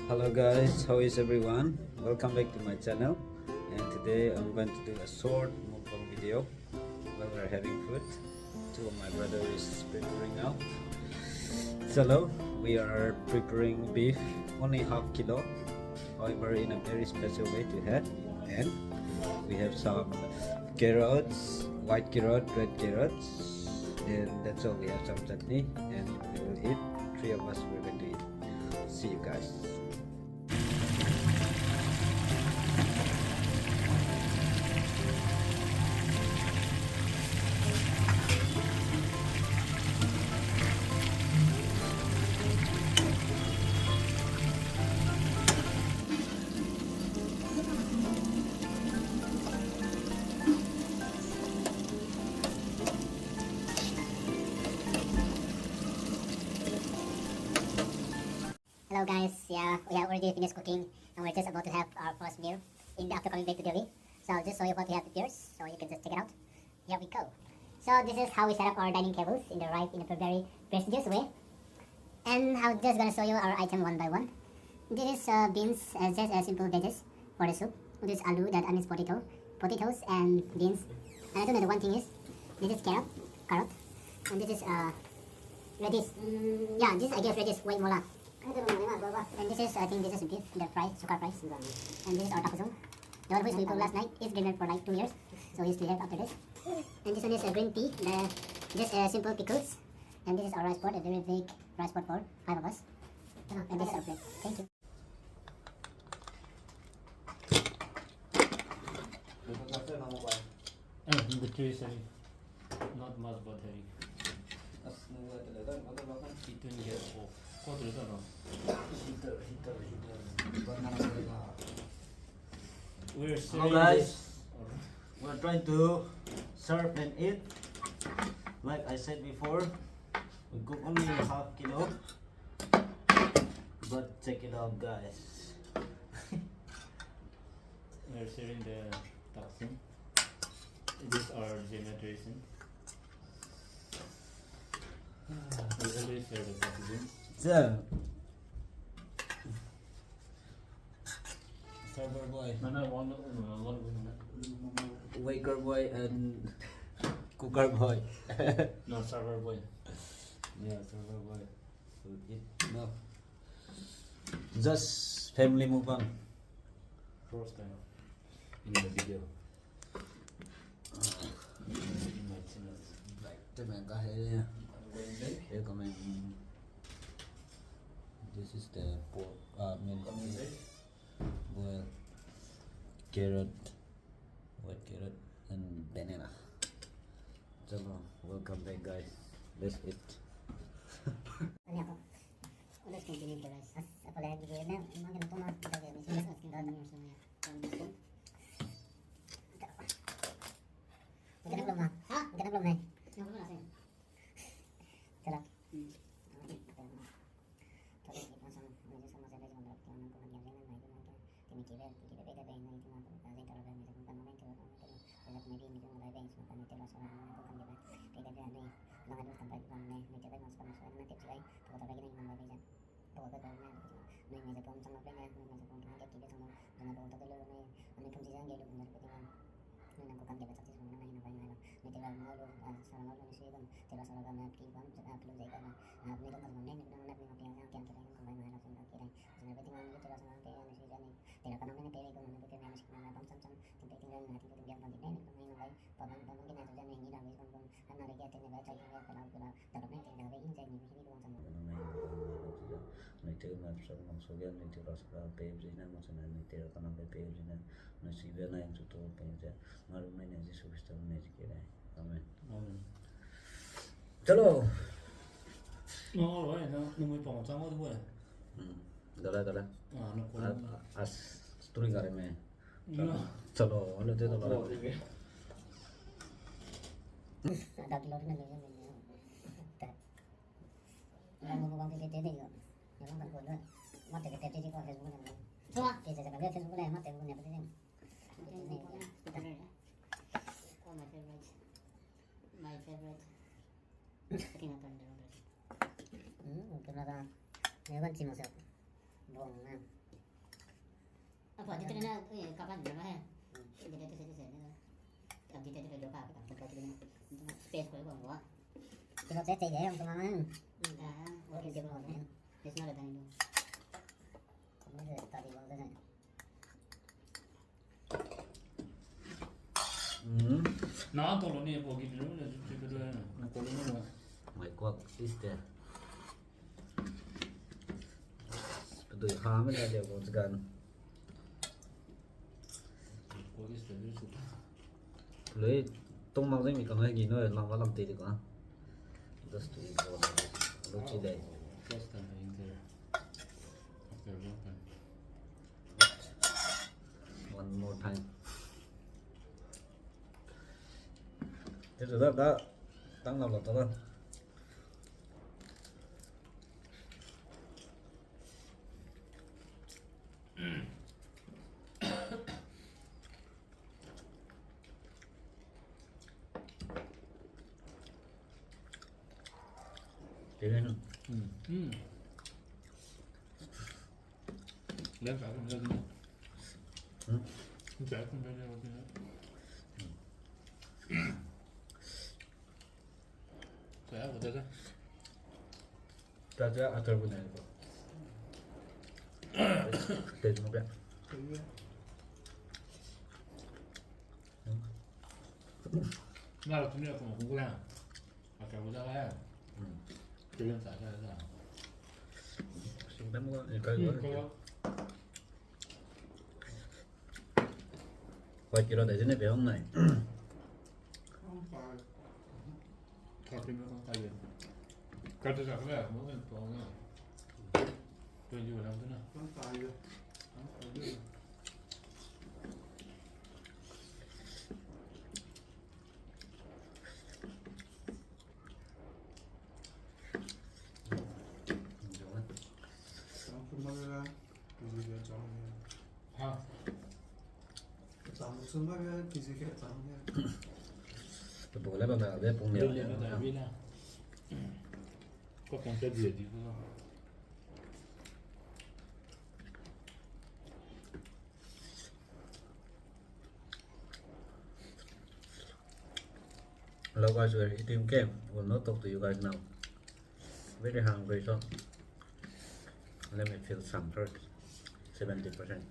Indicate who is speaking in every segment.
Speaker 1: Hello guys, how is everyone? Welcome back to my channel, and today I'm going to do a short mukbang video while we're having food. Two of my brother is preparing now. So we are preparing beef, only half kilo, however in a very special way to have. And we have some carrots, white carrot, red carrots, and that's all. We have some chutney, and we will eat. Three of us we're going to eat. See you guys.
Speaker 2: Hello guys, yeah, we have already finished cooking and we're just about to have our first meal after coming back to Delhi. So I'll just show you what we have here, so you can just check it out. Here we go. So this is how we set up our dining tables in a very prestigious way. And I'm just gonna show you our item one by one. This is beans, just a simple veggies for the soup. This is aloo, that means potatoes and beans. And I don't know, the one thing is, this is carrot, and this is radish. Yeah, this I guess radish, white mola. And this is, I think this is beef, the fries, sugar fries. And this is our tapasong. The one which we cooked last night is been there for like 2 years, so we still have after this. And this one is a green tea, just simple pickles. And this is our rice pot, a very big rice pot for 5 of us. And this is our plate. Thank you.
Speaker 3: The tree is heavy. Not much but heavy. It will get off. We're
Speaker 1: Hello guys, we're trying to serve and eat. Like I said before, we cook only half kilo, but check it out guys.
Speaker 3: We're sharing the toxin. These are generation. We always share the toxin.
Speaker 1: So, server boy,
Speaker 3: One.
Speaker 1: waker boy, and cooker boy.
Speaker 3: No, server boy.
Speaker 1: Yeah, server boy. So eat no. Just family mukbang
Speaker 3: First time
Speaker 1: in the video.
Speaker 3: in my channel.
Speaker 1: Like the man kahaya. Here comment. This is the pork, milk, boiled carrot, white carrot, and banana. So welcome back guys. Let's eat.
Speaker 2: Ano ako? Ulas kong bilib the rice. Ako lang gigilid na. Mga ganito na. Ito kaya. May sinas asking dahil niyo sa mga spoon. Magandang vlog na. Ha? Magandang vlog na eh. Yung vlog na sa'yo. Sarap.
Speaker 1: Nitira nafsar mangsogan nitira sara pejina masana nitira kana pejina nasibana yang suto peja maruna yang subista nejikira. Amen. Chalo.
Speaker 3: No, right. No, muy poco. Estamos de buena.
Speaker 1: Dala.
Speaker 3: No.
Speaker 1: As story करे मैं.
Speaker 3: No.
Speaker 1: चलो वाले दे दो वाले.
Speaker 2: Ada telur na ganyan ganyan. Ang mukbang kita dito yun. Yung kan kulo. Mate kita dito ko Facebook na. Cuma kita sa kabel Facebook na mate ko na pati din. Oh my favorite. My favorite. Tingnan ko nito. Ito na ta. Ngayon si Masap. Buong Apa dia tu nak kapan berapa ya? Dia tu saya làm gì đây được vào cái cả space của bọn nó thì nó sẽ chạy để không cho nó ok chưa rồi it's not a thing không biết là tại vì bao giờ này
Speaker 3: nó to lớn này bỏ cái nó là chỉ cái đó nó to lớn rồi
Speaker 1: my god sister từ ham mới là điều của gần
Speaker 3: có cái sự liên tục
Speaker 1: lấy tung măng gì mình còn hay gì nữa làm vào làm tiền được không? Just to eat all of it. Lúc chỉ đây.
Speaker 3: first time in there after a long time
Speaker 1: One more time. Thế rồi đó tăng làm là tốt hơn. Thế nên
Speaker 3: lên cả không lên chạy không lên đâu chạy của tôi đó
Speaker 1: Raja atar bunai itu. Tên nó biết.
Speaker 3: 나도 준비할 거면 공부해 아까 보자마야 교련 잘해서
Speaker 1: Xin lắm quá, cái
Speaker 3: 그거
Speaker 1: quay kia đó để trên này phải không này?
Speaker 3: 다 되면 가야 가자 그래 뭐는 또 이제 올라오잖아
Speaker 4: 정말 기지개 정해.
Speaker 3: 아
Speaker 4: 무슨 말이야 기지개 정해.
Speaker 1: Bố lấy bà mẹ ở bếp cùng nhiều.
Speaker 3: 들리면 다 위나 꼭 공짜 뒤에 그거
Speaker 1: Hello guys, we're eating game. Will not talk to you guys now. Very hungry, so let me feel some first. 70%.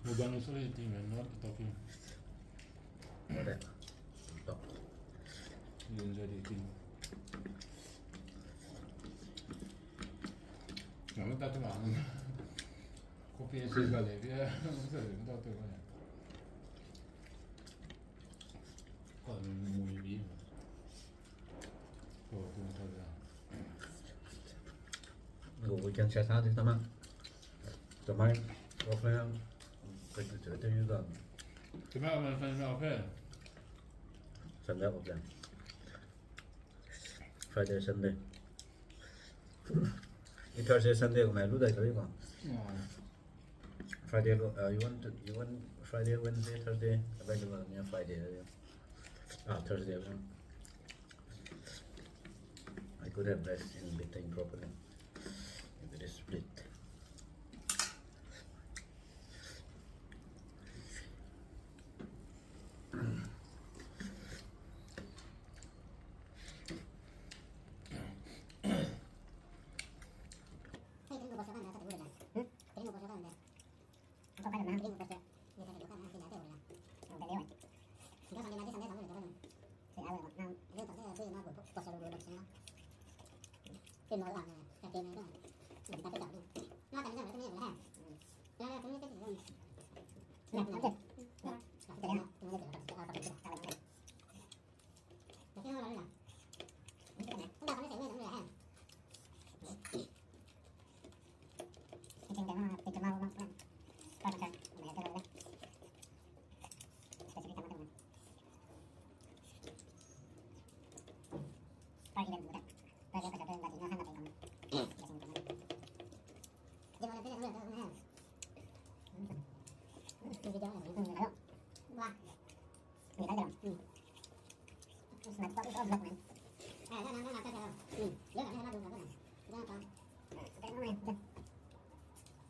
Speaker 3: 무방을 소리 들으면 너 어떻게
Speaker 1: What that? Stop.
Speaker 3: 연설이 긴 너무 따뜻하면 안 커피에 실가 내비야 무슨 따뜻하냐 còn mùi bí mà cùng thôi là
Speaker 1: Ngủ với chân xe sao thì tao mang. Tao mang. Ok không? Phải chữa cho như gần.
Speaker 3: thì mà mình phải nào phải
Speaker 1: Sunday of them. Friday, Sunday. Cái Thursday, Sunday của mày lúc đấy tới còn. Friday, you want Friday, Wednesday, Thursday? Available on Friday. Thursday. I could have rest in between properly. If it is split.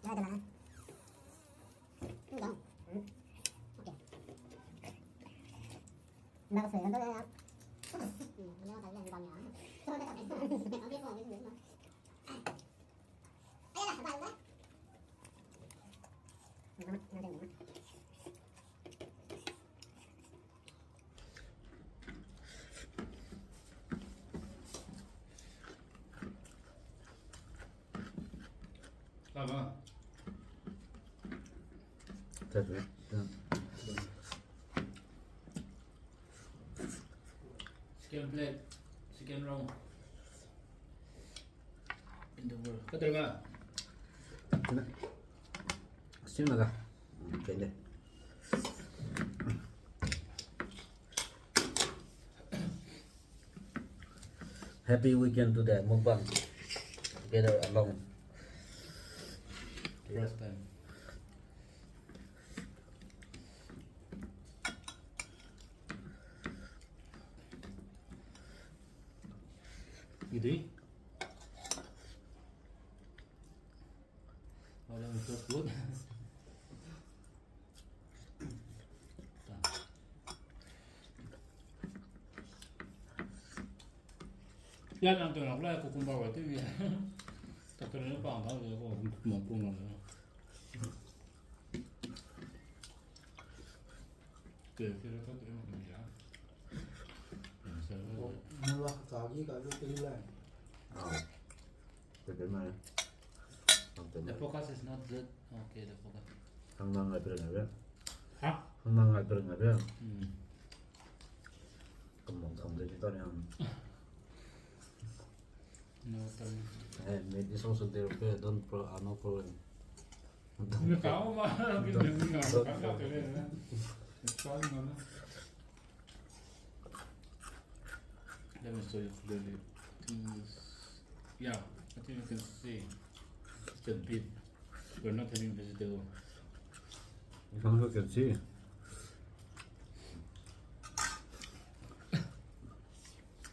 Speaker 2: Ada mana? Enggak. Oke. Bagus ya, untuk ya. Ini mau kalian enggaknya. Coba kita coba. Oke, kok ini semua. Ayo lah, balik. Nanti.
Speaker 3: Lama.
Speaker 1: Tapi
Speaker 3: Sekian plate, sekian round in the world. Kau terima?
Speaker 1: sini naga. Kayaknya. Happy weekend today, mukbang together alone.
Speaker 3: First time. Gitu ya? Orang itu good. Yan ang tinakla ko kung bawa TV. Tatlo pa ang tao ko mampu na. Kaya ka tayo niya.
Speaker 4: Mulai kaki kalau tinggal.
Speaker 1: Bagaimana?
Speaker 3: The focus is not good. Okay, the focus.
Speaker 1: Hanggang ngaber.
Speaker 3: Hah?
Speaker 1: Hanggang ngaber.
Speaker 3: Hmm.
Speaker 1: Kemong dito yang.
Speaker 3: No, tama.
Speaker 1: Made this also there, don't no problem.
Speaker 3: Hindi ka ako mahalagin din nga. It's fun, no? Let me show you clearly. Yeah, I think you can see it's a bit. We're not having vegetable.
Speaker 1: You can look and see.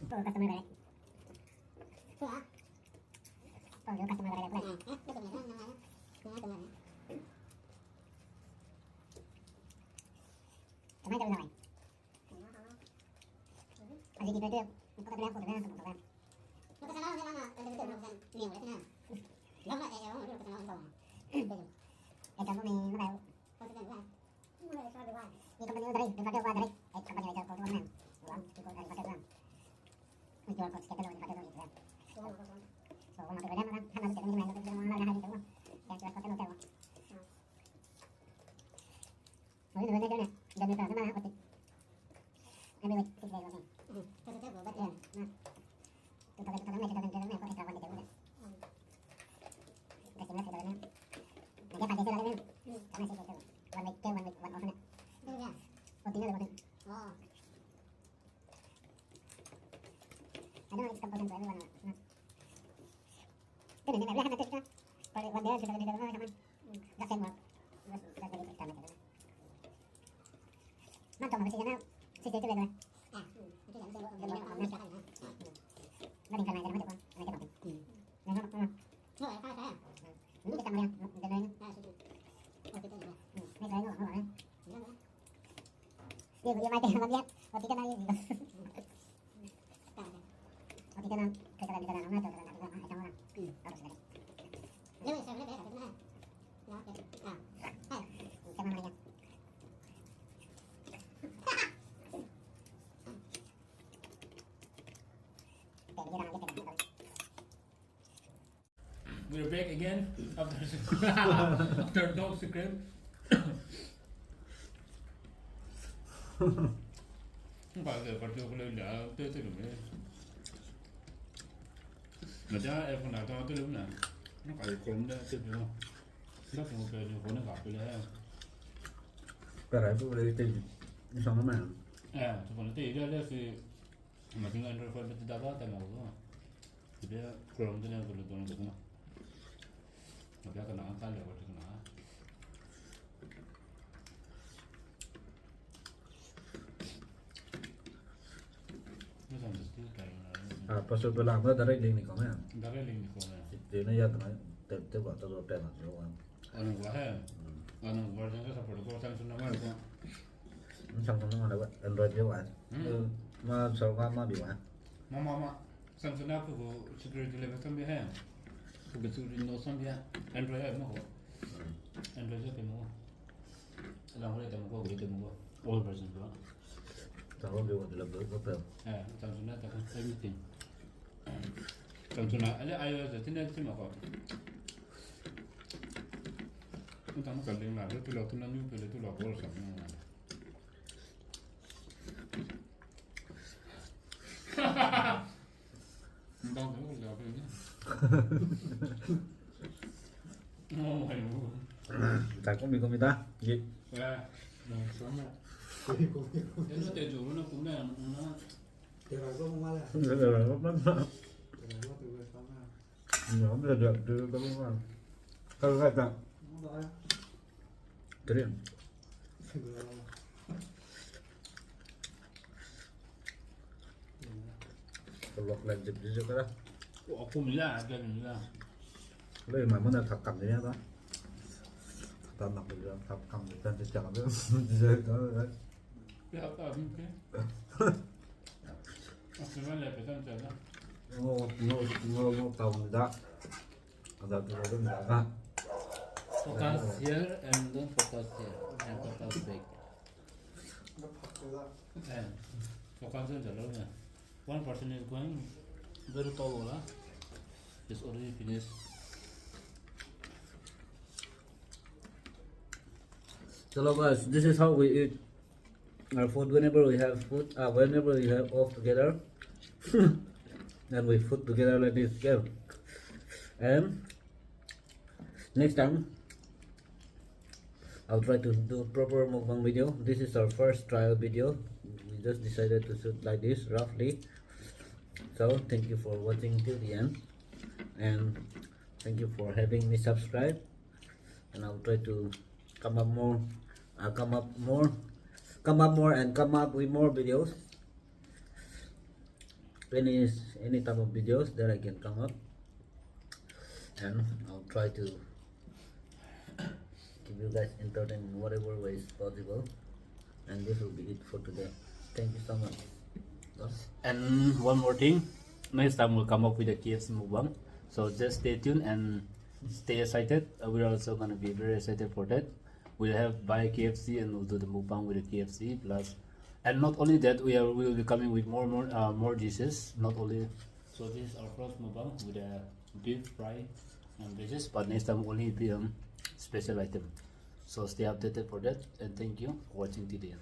Speaker 2: Tuh customer balik. Tuh ah. Tuh juga customer balik lagi. Betul ya, namanya. Kemana jalan lain? Aja kita dia, kita bilang foto dengan foto kan. Foto sama orang mana? Ada betul kan? Ini boleh kan? Lama ya, orang udah kenal orang. Kamu nih, mana tahu? Foto kan kan. Mulai soal dua. Ini kampanye dari, tempat dia dari. Kampanye dari foto mana? Ulang, itu dari foto kan. Jual kos kita loh di foto itu kan. So, kalau mau kerja kan, kan harus jadi main untuk mau lari hari itu. Yang jual foto hotel. Oh, ini benar kan? Dan itu mana apa sih? Ambil wait, sih dari sini. Terus itu buat ya. Nah. Itu kalau kita jalan jalan kok ekstrawan itu udah. Kasih nasi dalamnya. Nanti pakai itu lagi. Karena sih itu. One week one off nya. Itu ya. Oh, tinggal ada bosan. Oh. Ada lagi tempat yang baru mana. Kan ini mereka nanti kita. Kalau one day sudah di dalam sama. Enggak semua. Terus kita jadi kita macam itu. Mantap masih karena sisi itu beda. Ah, itu yang saya buat orang nak. Nanti kan ada macam apa? Ada apa? Memang apa? Oh, apa saya? Ini kita melihat jalannya. Ah, sini. Oh, kita ini. Ini saya nak apa? Dia mati sama dia. Oh, kita lagi. Oh, kita nak kita lagi kita nak mana tu? Kita nak macam mana? Harus sekali. Dia saya boleh beres kan? Ya, okey. Ah. Hai. Kita mana lagi?
Speaker 3: We're back again after dog secret. Không phải giờ còn chưa có lên đã tới lúc đấy. Mà chắc em còn nào to tới lúc nào nó phải cũng đã tới không? Nó không về được nó gặp rồi đấy.
Speaker 1: Pero itu boleh itu sama mana?
Speaker 3: Sebenarnya dia ada si masing Android phone itu dapat tapi mau. Dia Chrome itu yang perlu tuh semua. Tapi kena angkat ya waktu kena. Ini sampai situ kayak.
Speaker 1: Pas sebelah mana dari link ni kau mana?
Speaker 3: Dari link di sana.
Speaker 1: Dia ni ya tu, tep buat tu tep macam tu kan.
Speaker 3: 어느 거 해. 어느 거 생각해서 버리고 삼촌 말고.
Speaker 1: Xong rồi nó là vậy, Android chứ bạn. Mà sau qua mà bị bạn.
Speaker 3: 마마마 삼촌 그거 시크릿 레벨 선비해. 그게 수리 노 선비야. 안드로이드 먹어. 안드로이드 때 먹어. 그다음 그래 때 먹어. 우리 때 먹어. 올 버전 좋아.
Speaker 1: Sau đó điều là bữa có tờ.
Speaker 3: 예, 삼촌아 딱 everything. 삼촌아 아니 iOS 티넷 좀 먹어. 일단 뭐 걸린 날 그래도 로트나 뉴스를 또 라고 그러서. 금방 배우고 내가 배우냐? 아이고.
Speaker 1: Tại có mình ta. Gì?
Speaker 3: 왜?
Speaker 4: Này sống lại. Thì cũng biết.
Speaker 3: 옛날 때 저거는 꿈에 안 나.
Speaker 4: Thì là có không là.
Speaker 1: Rồi rồi nó
Speaker 4: Thì là nó từ về sống nào.
Speaker 1: nó bây giờ được từ cái lúc mà. Thôi vậy ta.
Speaker 4: Không rõ.
Speaker 1: Cái gì?
Speaker 4: Thì là
Speaker 1: Cái lọc là dịch gì cái đó.
Speaker 3: 꿈이야, 꿈이야.
Speaker 1: Lấy mà mới là thật cầm đấy đó. Ta nằm được thật cầm được tên sẽ chọn nữa. Giờ đó đấy.
Speaker 3: 야, 아까 이렇게. 아, 그만 내 배당 잖아.
Speaker 1: Ngô tàu người ta. Giờ tôi nói người ta.
Speaker 5: Focus here and don't focus here and focus back.
Speaker 4: nó phật rồi đó.
Speaker 3: 예. 조건선 잘 나오네. One person is going very tall, lah. It's already finished.
Speaker 1: Hello guys, this is how we eat our food whenever we have food, whenever we have off together. Then we food together like this, yeah. And next time I'll try to do proper mukbang video. This is our first trial video. We just decided to shoot like this roughly. So thank you for watching till the end, and thank you for having me subscribe. And I'll try to come up more, and come up with more videos. Any type of videos that I can come up, and I'll try to keep you guys entertained in whatever way is possible. And this will be it for today. Thank you so much.
Speaker 3: And one more thing, next time we'll come up with a KFC mukbang. So just stay tuned and stay excited. We're also gonna be very excited for that. We'll have buy KFC and we'll do the mukbang with the KFC plus. And not only that, we will be coming with more dishes. Not only, so this is our first mukbang with a beef fry and dishes. But next time only be special item. So stay updated for that. And thank you for watching till the end.